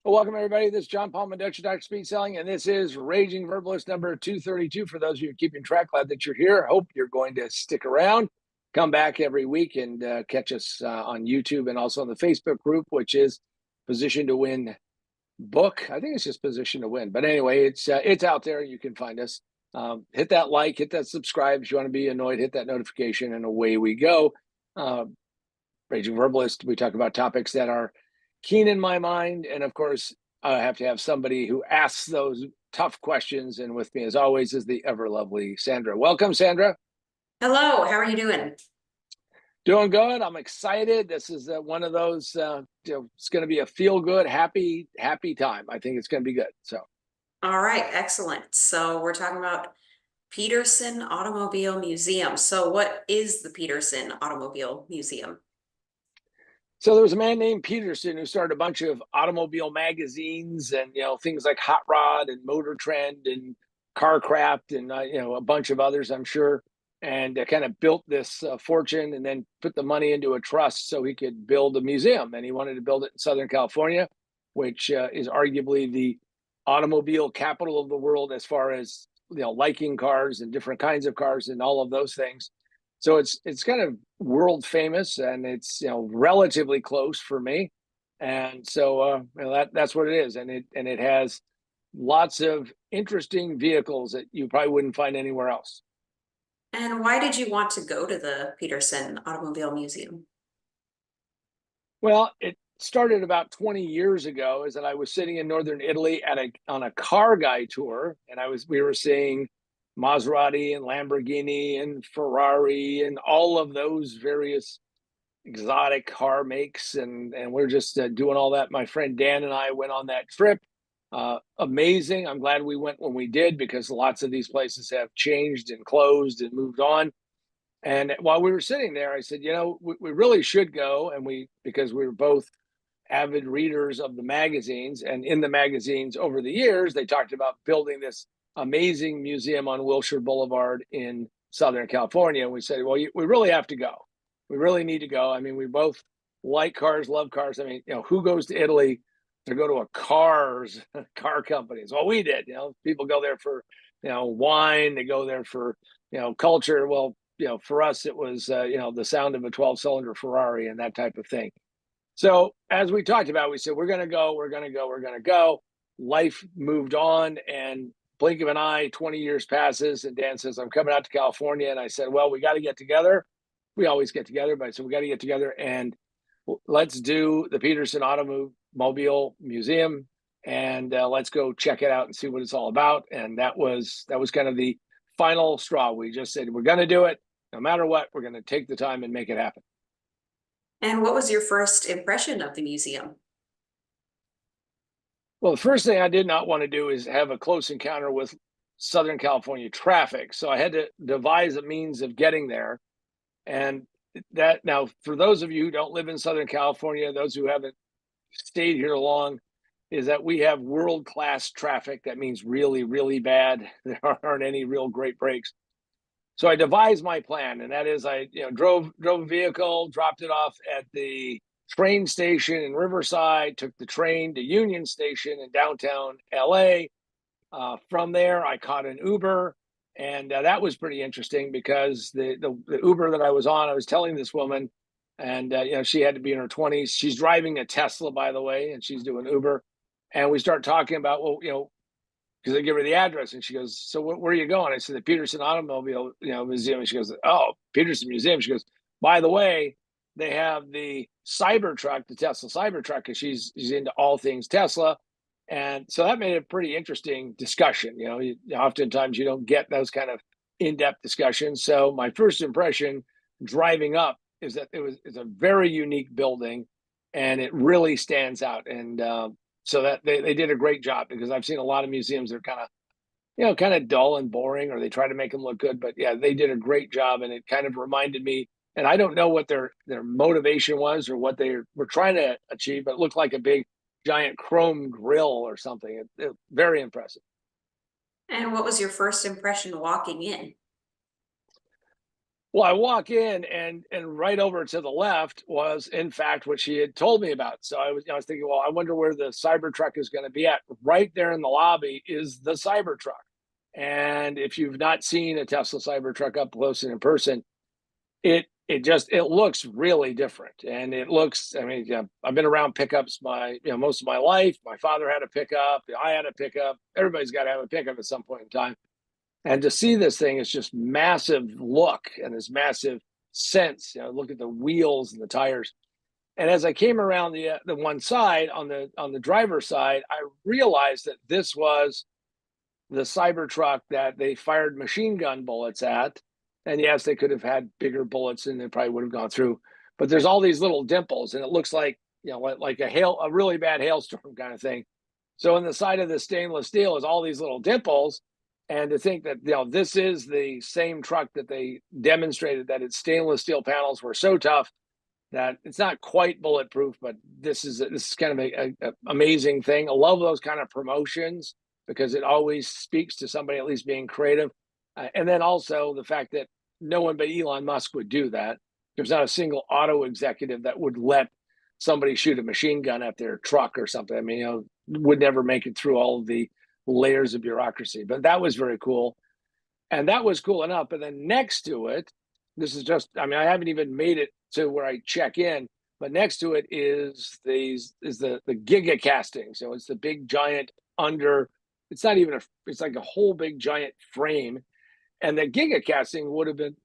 Well, welcome everybody. This is John Paul Mendoza, Dr. Speed Selling, and this is Raging Verbalist number 232. For those of you keeping track, glad that you're here. I hope you're going to stick around. Come back every week and catch us on YouTube and also on the Facebook group, which is Position to Win book. I think it's just Position to Win. But anyway, it's out there. You can find us. Hit that like, hit that subscribe. If you want to be annoyed, hit that notification, and away we go. Raging Verbalist, we talk about topics that are keen in my mind. And of course, I have to have somebody who asks those tough questions. And with me, as always, is the ever lovely Sandra. Welcome, Sandra. Hello, how are you doing? Doing good. I'm excited. This is one of those, it's going to be a feel good, happy time. I think it's going to be good. So, all right, excellent. So we're talking about Petersen Automobile Museum. So what is the Petersen Automobile Museum? So there was a man named Petersen who started a bunch of automobile magazines and, things like Hot Rod and Motor Trend and Carcraft and, a bunch of others, I'm sure, and kind of built this fortune and then put the money into a trust so he could build a museum. And he wanted to build it in Southern California, which is arguably the automobile capital of the world as far as, liking cars and different kinds of cars and all of those things. So it's kind of world famous, and it's relatively close for me, and so that's what it is, and it has lots of interesting vehicles that you probably wouldn't find anywhere else. And why did you want to go to the Petersen Automobile Museum? Well, it started about 20 years ago. Is that I was sitting in northern Italy on a car guy tour, and we were seeing Maserati and Lamborghini and Ferrari and all of those various exotic car makes, and we're just doing all that. My friend Dan and I went on that trip. Amazing. I'm glad we went when we did, because lots of these places have changed and closed and moved on. And while we were sitting there, I said, we really should go. And because we were both avid readers of the magazines, and in the magazines over the years, they talked about building this amazing museum on Wilshire Boulevard in Southern California. And we said, well, we really have to go. We really need to go. I mean, we both like cars, love cars. I mean, who goes to Italy to go to a car companies? Well, we did. People go there for, wine. They go there for, culture. Well, for us, it was, the sound of a 12-cylinder Ferrari and that type of thing. So as we talked about, we said, we're going to go, we're going to go, we're going to go. Life moved on, and blink of an eye, 20 years passes, and Dan says, I'm coming out to California. And I said, well, we got to get together. We always get together, but I said, we got to get together and let's do the Petersen Automobile Museum, and let's go check it out and see what it's all about. And that was kind of the final straw. We just said, we're going to do it. No matter what, we're going to take the time and make it happen. And what was your first impression of the museum? Well, the first thing I did not want to do is have a close encounter with Southern California traffic. So I had to devise a means of getting there. And that, now, for those of you who don't live in Southern California, those who haven't stayed here long, is that we have world-class traffic. That means really, really bad. There aren't any real great breaks. So I devised my plan, and that is I drove a vehicle, dropped it off at the train station in Riverside, took the train to Union Station in downtown LA. From there, I caught an Uber, and that was pretty interesting, because the Uber that I was on, I was telling this woman, and she had to be in her 20s. She's driving a Tesla, by the way, and she's doing Uber. And we start talking about, well, because I give her the address, and she goes, so where are you going? I said, the Petersen Automobile Museum. And she goes, oh, Petersen Museum. She goes, by the way, they have the Cybertruck, the Tesla Cybertruck, because she's into all things Tesla. And so that made a pretty interesting discussion. Oftentimes you don't get those kind of in-depth discussions. So my first impression driving up is that it's a very unique building, and it really stands out. And so that they did a great job, because I've seen a lot of museums that are kind of dull and boring, or they try to make them look good. But yeah, they did a great job, and it kind of reminded me. And I don't know what their motivation was or what they were trying to achieve, but it looked like a big giant chrome grill or something. Very impressive. And what was your first impression walking in? Well, I walk in and right over to the left was in fact what she had told me about. So I was thinking, well, I wonder where the Cybertruck is going to be at. Right there in the lobby is the Cybertruck. And if you've not seen a Tesla Cybertruck up close and in person, it looks really different. And it looks, I mean, yeah, I've been around pickups most of my life. My father had a pickup, I had a pickup. Everybody's got to have a pickup at some point in time. And to see this thing is just massive look and this massive sense. Look at the wheels and the tires. And as I came around the one side on the driver's side, I realized that this was the Cybertruck that they fired machine gun bullets at. And yes, they could have had bigger bullets and they probably would have gone through. But there's all these little dimples, and it looks like like a really bad hailstorm kind of thing. So in the side of the stainless steel is all these little dimples, and to think that this is the same truck that they demonstrated that its stainless steel panels were so tough that it's not quite bulletproof, but this is kind of a amazing thing. I love those kind of promotions because it always speaks to somebody at least being creative, and then also the fact that no one but Elon Musk would do that. There's not a single auto executive that would let somebody shoot a machine gun at their truck or something. I mean, would never make it through all of the layers of bureaucracy. But that was very cool. And that was cool enough. But then next to it, this is just, I mean, I haven't even made it to where I check in, but next to it is the giga casting. So it's the big giant under, it's not even it's like a whole big giant frame. And the giga casting would have been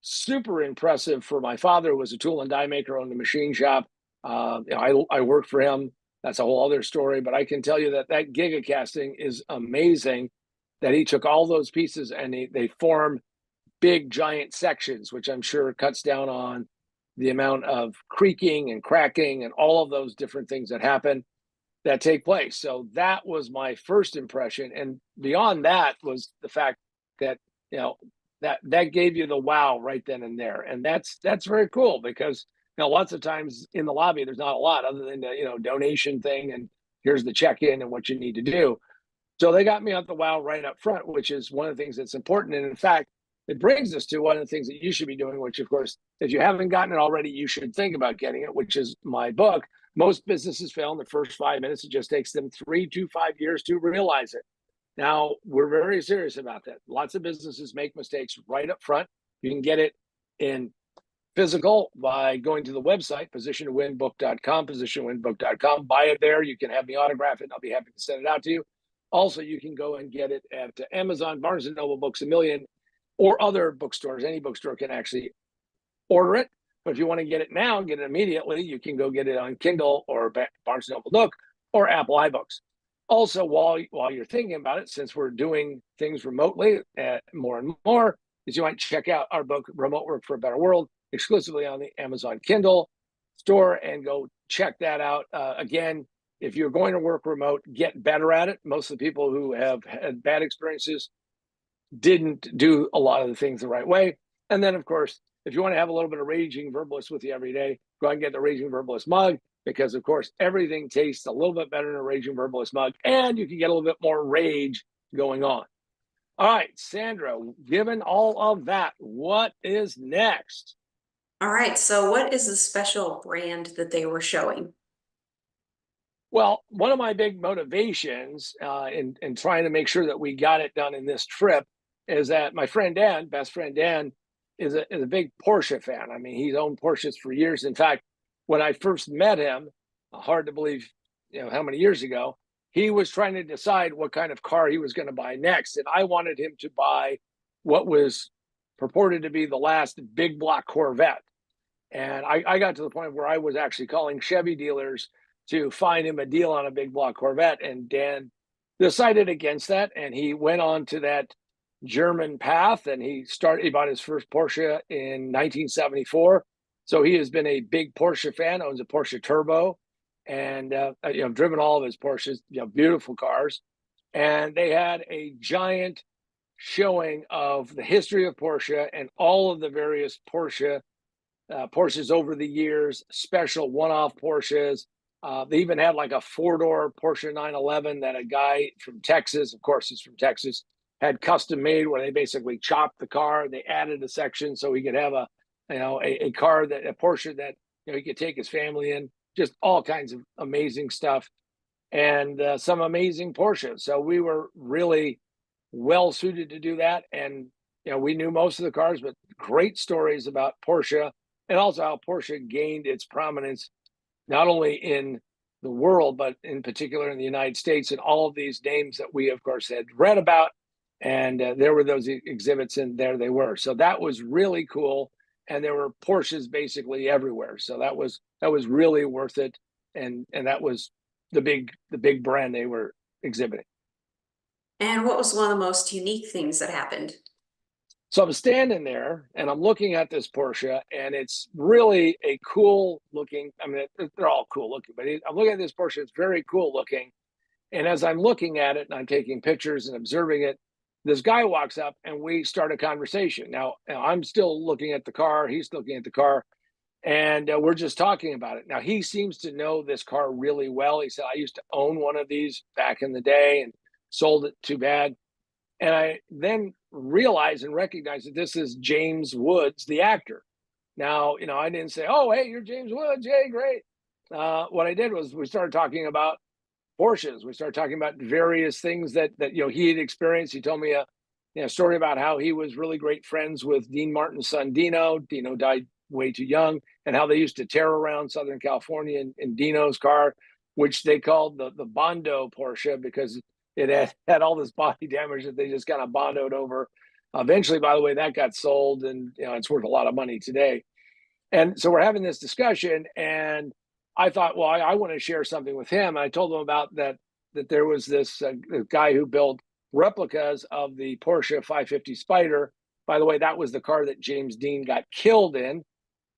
super impressive for my father, who was a tool and die maker, owned a machine shop. I worked for him. That's a whole other story. But I can tell you that that giga casting is amazing. That he took all those pieces and they form big giant sections, which I'm sure cuts down on the amount of creaking and cracking and all of those different things that happen that take place. So that was my first impression. And beyond that was the fact that, you know, that gave you the wow right then and there. And that's very cool because lots of times in the lobby there's not a lot other than the donation thing and here's the check-in and what you need to do. So they got me at the wow right up front, which is one of the things that's important. And in fact, it brings us to one of the things that you should be doing, which of course, if you haven't gotten it already, you should think about getting it, which is my book. Most businesses fail in the first 5 minutes. It just takes them 3 to 5 years to realize it. Now, we're very serious about that. Lots of businesses make mistakes right up front. You can get it in physical by going to the website, positiontowinbook.com, positiontowinbook.com. Buy it there. You can have me autograph it. And I'll be happy to send it out to you. Also, you can go and get it at Amazon, Barnes & Noble, Books A Million, or other bookstores. Any bookstore can actually order it. But if you want to get it now, get it immediately, you can go get it on Kindle or Barnes & Noble Nook or Apple iBooks. Also, while you're thinking about it, since we're doing things remotely more and more, is you might check out our book, Remote Work for a Better World, exclusively on the Amazon Kindle store, and go check that out. Again, if you're going to work remote, get better at it. Most of the people who have had bad experiences didn't do a lot of the things the right way. And then, of course, if you want to have a little bit of Raging Verbalist with you every day, go ahead and get the Raging Verbalist mug because, of course, everything tastes a little bit better in a Raging Verbalist mug, and you can get a little bit more rage going on. All right, Sandra, given all of that, what is next? All right, so what is the special brand that they were showing? Well, one of my big motivations in trying to make sure that we got it done in this trip is that my friend Dan, best friend Dan, is a big Porsche fan. I mean, he's owned Porsches for years. In fact, when I first met him, hard to believe, how many years ago, he was trying to decide what kind of car he was going to buy next, and I wanted him to buy what was purported to be the last big block Corvette. And I got to the point where I was actually calling Chevy dealers to find him a deal on a big block Corvette. And Dan decided against that. And he went on to that German path and he bought his first Porsche in 1974. So he has been a big Porsche fan, owns a Porsche Turbo, and driven all of his Porsches, beautiful cars. And they had a giant showing of the history of Porsche and all of the various Porsches over the years, special one-off Porsches. They even had like a four-door Porsche 911 that a guy from Texas, of course, he's from Texas, had custom made where they basically chopped the car. They added a section so he could have a car, that a Porsche that he could take his family in. Just all kinds of amazing stuff, and some amazing Porsches. So we were really well suited to do that. And we knew most of the cars, but great stories about Porsche, and also how Porsche gained its prominence not only in the world, but in particular in the United States, and all of these names that we, of course, had read about. And there were those exhibits, and there they were. So that was really cool. And there were Porsches basically everywhere. So that was really worth it. And that was the big brand they were exhibiting. And what was one of the most unique things that happened? So I'm standing there and I'm looking at this Porsche, and it's really a cool looking. I mean, they're all cool looking, but I'm looking at this Porsche. It's very cool looking. And as I'm looking at it and I'm taking pictures and observing it, this guy walks up and we start a conversation. Now I'm still looking at the car. He's looking at the car, and we're just talking about it. Now he seems to know this car really well. He said, I used to own one of these back in the day and sold it too bad. And I then realized and recognized that this is James Woods, the actor. Now, I didn't say, oh, hey, you're James Woods. Hey, great. What I did was we started talking about Porsches. We started talking about various things that he had experienced. He told me a story about how he was really great friends with Dean Martin's son, Dino. Dino died way too young, and how they used to tear around Southern California in Dino's car, which they called the Bondo Porsche, because it had all this body damage that they just kind of bondoed over. Eventually, by the way, that got sold, and it's worth a lot of money today. And so we're having this discussion, and I thought, well, I want to share something with him. I told him about that there was this guy who built replicas of the Porsche 550 Spider. By the way, that was the car that James Dean got killed in.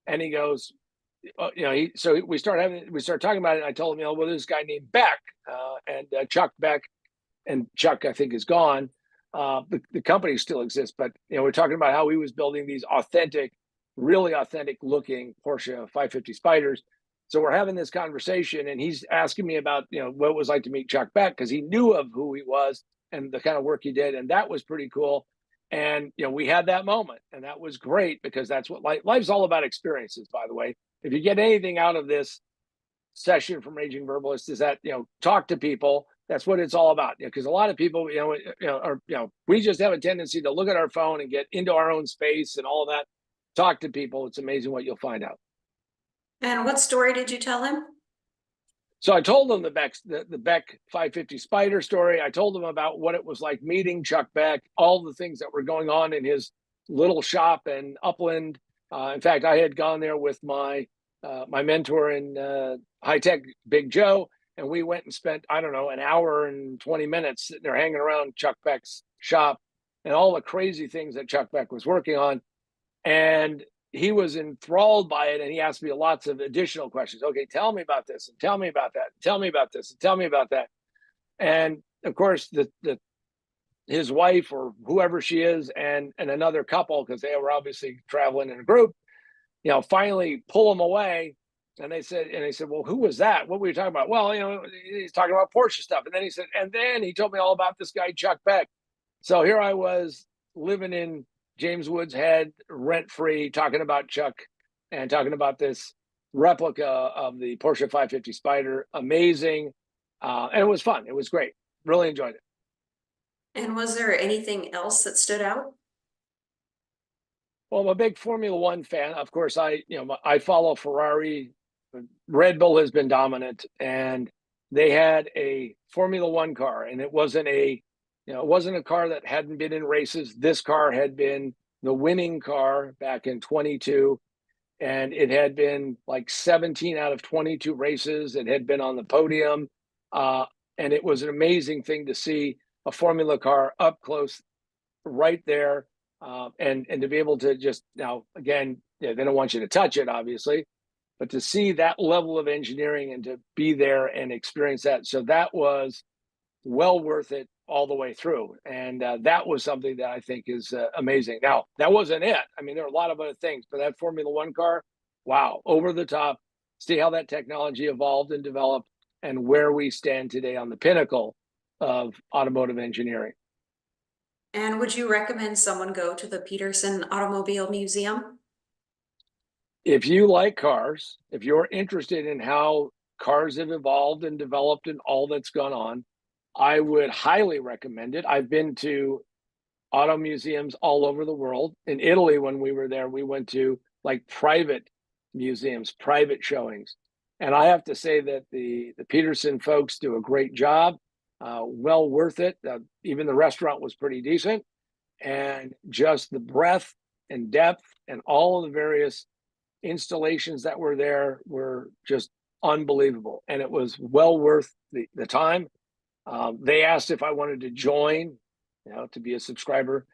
And he goes, so we started talking about it. And I told him, well, there's this guy named Beck, and Chuck Beck, and Chuck, I think, is gone. The company still exists, but we're talking about how he was building these really authentic looking Porsche 550 Spiders. So we're having this conversation, and he's asking me about what it was like to meet Chuck Beck, because he knew of who he was and the kind of work he did, and that was pretty cool. And we had that moment, and that was great, because that's what life's all about, experiences. By the way, if you get anything out of this session from Raging Verbalist, is that talk to people. That's what it's all about. Because a lot of people, we just have a tendency to look at our phone and get into our own space and all of that. Talk to people. It's amazing what you'll find out. And what story did you tell him? So I told them the Beck 550 Spider story. I told them about what it was like meeting Chuck Beck, all the things that were going on in his little shop in Upland. In fact, I had gone there with my mentor in high tech, Big Joe, and we went and spent, I don't know, an hour and 20 minutes sitting there hanging around Chuck Beck's shop and all the crazy things that Chuck Beck was working on. And he was enthralled by it, and he asked me lots of additional questions. Okay, tell me about this, and tell me about that, and tell me about this, and tell me about that. And of course, his wife, or whoever she is, and another couple, because they were obviously traveling in a group, finally pull him away. And they said, well, who was that? What were you talking about? Well, he's talking about Porsche stuff. And then he said, and then he told me all about this guy, Chuck Beck. So here I was living in James Woods' head, rent free, talking about Chuck and talking about this replica of the Porsche 550 Spider. Amazing. And it was fun. It was great. Really enjoyed it. And was there anything else that stood out? Well, I'm a big Formula One fan. Of course, I follow Ferrari. Red Bull has been dominant, and they had a Formula One car, and it wasn't a car that hadn't been in races. This car had been the winning car back in 22, and it had been like 17 out of 22 races. It had been on the podium, and it was an amazing thing to see a Formula car up close, right there, and to be able to just, now again, they don't want you to touch it, obviously, but to see that level of engineering and to be there and experience that. So that was well worth it all the way through. And that was something that I think is amazing. Now, that wasn't it. I mean, there are a lot of other things, but that Formula One car, wow, over the top. See how that technology evolved and developed, and where we stand today on the pinnacle of automotive engineering. And would you recommend someone go to the Petersen Automobile Museum? If you like cars, if you're interested in how cars have evolved and developed and all that's gone on, I would highly recommend it. I've been to auto museums all over the world. In Italy, when we were there, we went to like private museums, private showings. And I have to say that the Peterson folks do a great job, well worth it. Even the restaurant was pretty decent. And just the breadth and depth and all of the various installations that were there were just unbelievable. And it was well worth the time. They asked if I wanted to join, to be a subscriber.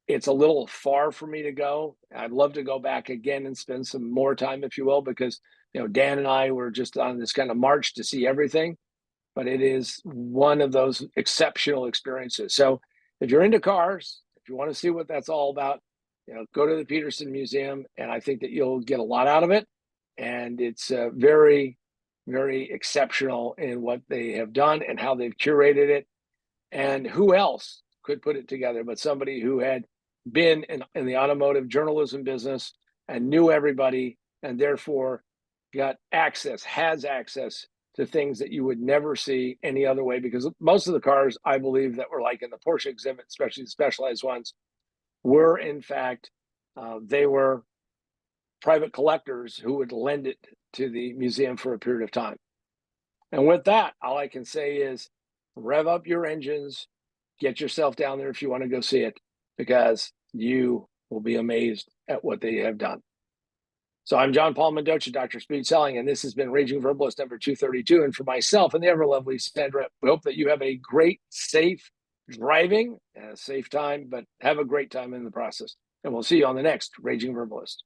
It's a little far for me to go. I'd love to go back again and spend some more time, if you will, because Dan and I were just on this kind of march to see everything. But it is one of those exceptional experiences. So if you're into cars, if you want to see what that's all about, go to the Petersen Museum, and I think that you'll get a lot out of it. And it's very, very exceptional in what they have done and how they've curated it. And who else could put it together but somebody who had been in the automotive journalism business and knew everybody, and therefore has access to things that you would never see any other way. Because most of the cars, I believe, that were like in the Porsche exhibit, especially the specialized ones, were in fact, they were private collectors who would lend it to the museum for a period of time. And with that, all I can say is rev up your engines, get yourself down there if you want to go see it, because you will be amazed at what they have done. So I'm John Paul Mendoza, Dr. Speed Selling, and this has been Raging Verbalist number 232. And for myself and the ever lovely Sandra, we hope that you have a great, safe driving and a safe time, but have a great time in the process. And we'll see you on the next Raging Verbalist.